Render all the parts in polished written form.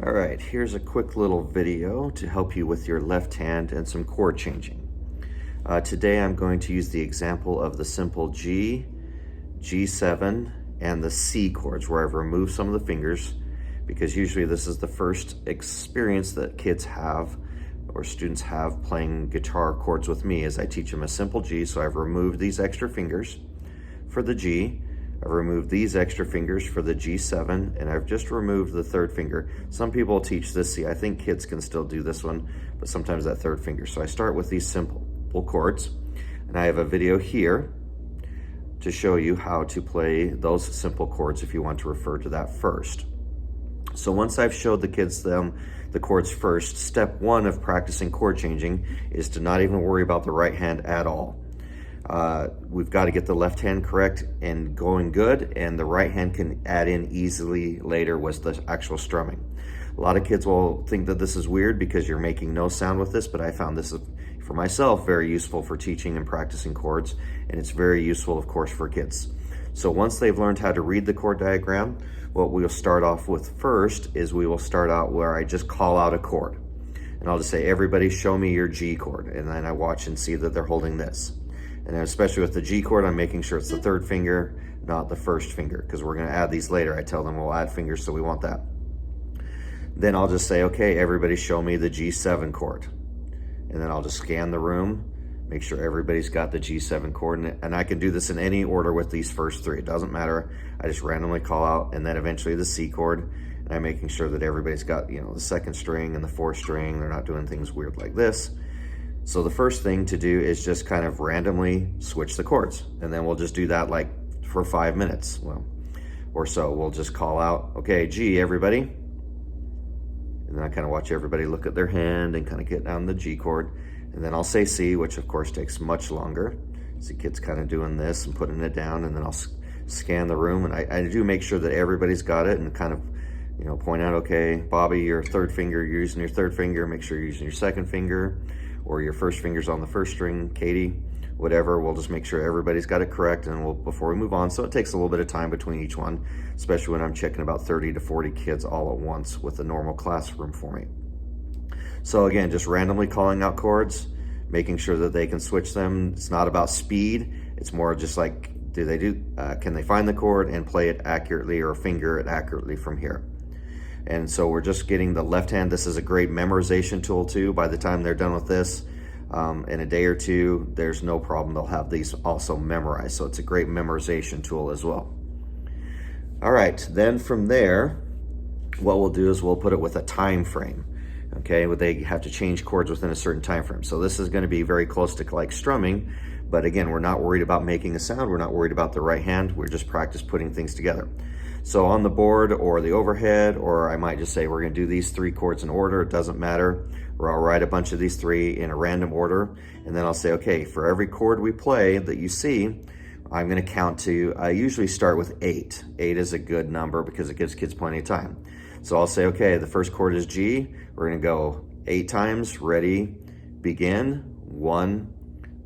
All right, here's a quick little video to help you with your left hand and some chord changing. Today I'm going to use the example of the simple G, G7, and the C chords where I've removed some of the fingers because usually this is the first experience that kids have or students have playing guitar chords with me as I teach them a simple G. So I've removed these extra fingers for the G. I've removed these extra fingers for the G7, and I've just removed the third finger. Some people teach this C. I think kids can still do this one, but sometimes that third finger. So I start with these simple chords, and I have a video here to show you how to play those simple chords if you want to refer to that first. So once I've showed the kids the chords first, step one of practicing chord changing is to not even worry about the right hand at all. We've got to get the left hand correct and going good, and the right hand can add in easily later with the actual strumming. A lot of kids will think that this is weird because you're making no sound with this, but I found this is, for myself, very useful for teaching and practicing chords, and it's very useful, of course, for kids. So once they've learned how to read the chord diagram, what we'll start off with first is we will start out where I just call out a chord. And I'll just say, everybody show me your G chord, and then I watch and see that they're holding this. And especially with the G chord, I'm making sure it's the third finger, not the first finger, because we're going to add these later. I tell them we'll add fingers, so we want that. Then I'll just say, okay, everybody show me the G7 chord. And then I'll just scan the room, make sure everybody's got the G7 chord. And I can do this in any order with these first three. It doesn't matter. I just randomly call out, and then eventually the C chord. And I'm making sure that everybody's got, the second string and the fourth string. They're not doing things weird like this. So the first thing to do is just kind of randomly switch the chords. And then we'll just do that like for 5 minutes, or so. We'll just call out, okay, G, everybody. And then I kind of watch everybody look at their hand and kind of get down the G chord. And then I'll say C, which of course takes much longer. See kids kind of doing this and putting it down, and then I'll scan the room. And I do make sure that everybody's got it and kind of, point out, okay, Bobby, your third finger, you're using your third finger. Make sure you're using your second finger, or your first finger's on the first string. Katie, whatever. We'll just make sure everybody's got it correct, and before we move on. So it takes a little bit of time between each one, especially when I'm checking about 30 to 40 kids all at once with a normal classroom for me. So again, just randomly calling out chords, making sure that they can switch them. It's not about speed. It's more just like, can they find the chord and play it accurately or finger it accurately from here? And so we're just getting the left hand. This is a great memorization tool too. By the time they're done with this, in a day or two, there's no problem. They'll have these also memorized. So it's a great memorization tool as well. All right, then from there, what we'll do is we'll put it with a time frame. Okay, they have to change chords within a certain time frame. So this is going to be very close to like strumming, but again, we're not worried about making a sound. We're not worried about the right hand. We're just practice putting things together. So on the board or the overhead, or I might just say we're going to do these three chords in order. It doesn't matter. Or I'll write a bunch of these three in a random order, and then I'll say, okay, for every chord we play that you see, I'm going to count to, I usually start with 8. 8 is a good number because it gives kids plenty of time. So I'll say, okay, the first chord is G. We're going to go 8 times. Ready, begin. 1,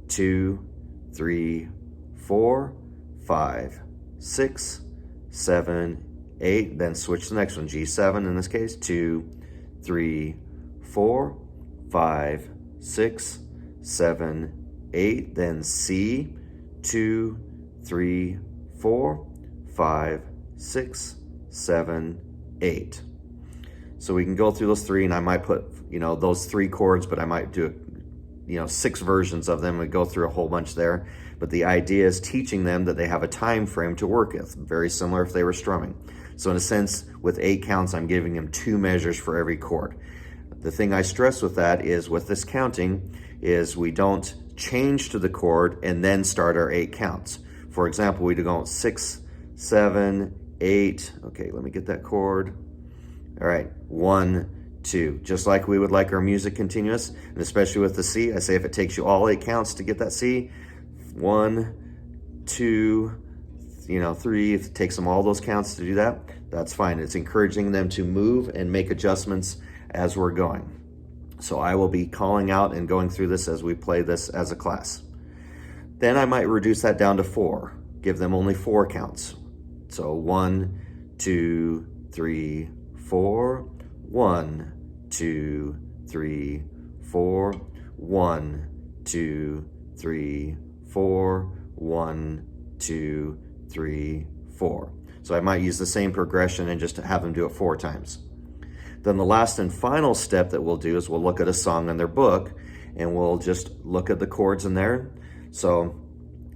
2, 3, 4, 5, 6, 7, 8. Then switch to the next one, G7 in this case. 2, 3, 4, 5, 6, 7, 8. Then C. 2, 3, 4, 5, 6, 7, 8. So we can go through those three, and I might put, those 3 chords, but I might do, 6 versions of them and go through a whole bunch there. But the idea is teaching them that they have a time frame to work with, very similar if they were strumming. So in a sense, with 8 counts, I'm giving them 2 measures for every chord. The thing I stress with that is with this counting is we don't change to the chord and then start our 8 counts. For example, we go 6, 7, 8. Okay, let me get that chord. All right, 1, 2. Just like we would like our music continuous, and especially with the C, I say if it takes you all 8 counts to get that C, 1, 2, 3. If it takes them all those counts to do that, that's fine. It's encouraging them to move and make adjustments as we're going. So I will be calling out and going through this as we play this as a class. Then I might reduce that down to 4, give them only 4 counts. So 1, 2, 3, 4, 1, 2, 3, 4, 1, 2, 3, 4, 1, 2, 3, 4. So I might use the same progression and just have them do it 4 times. Then the last and final step that we'll do is we'll look at a song in their book, and we'll just look at the chords in there. So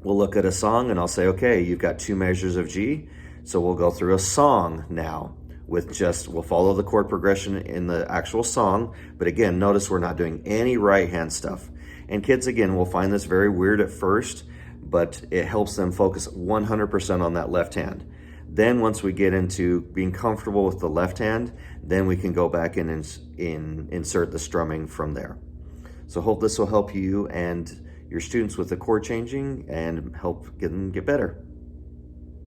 we'll look at a song and I'll say, okay, you've got 2 measures of G. So we'll go through a song now with we'll follow the chord progression in the actual song. But again, notice we're not doing any right hand stuff. And kids, again, will find this very weird at first, but it helps them focus 100% on that left hand. Then once we get into being comfortable with the left hand, then we can go back and insert the strumming from there. So hope this will help you and your students with the chord changing and help them get better.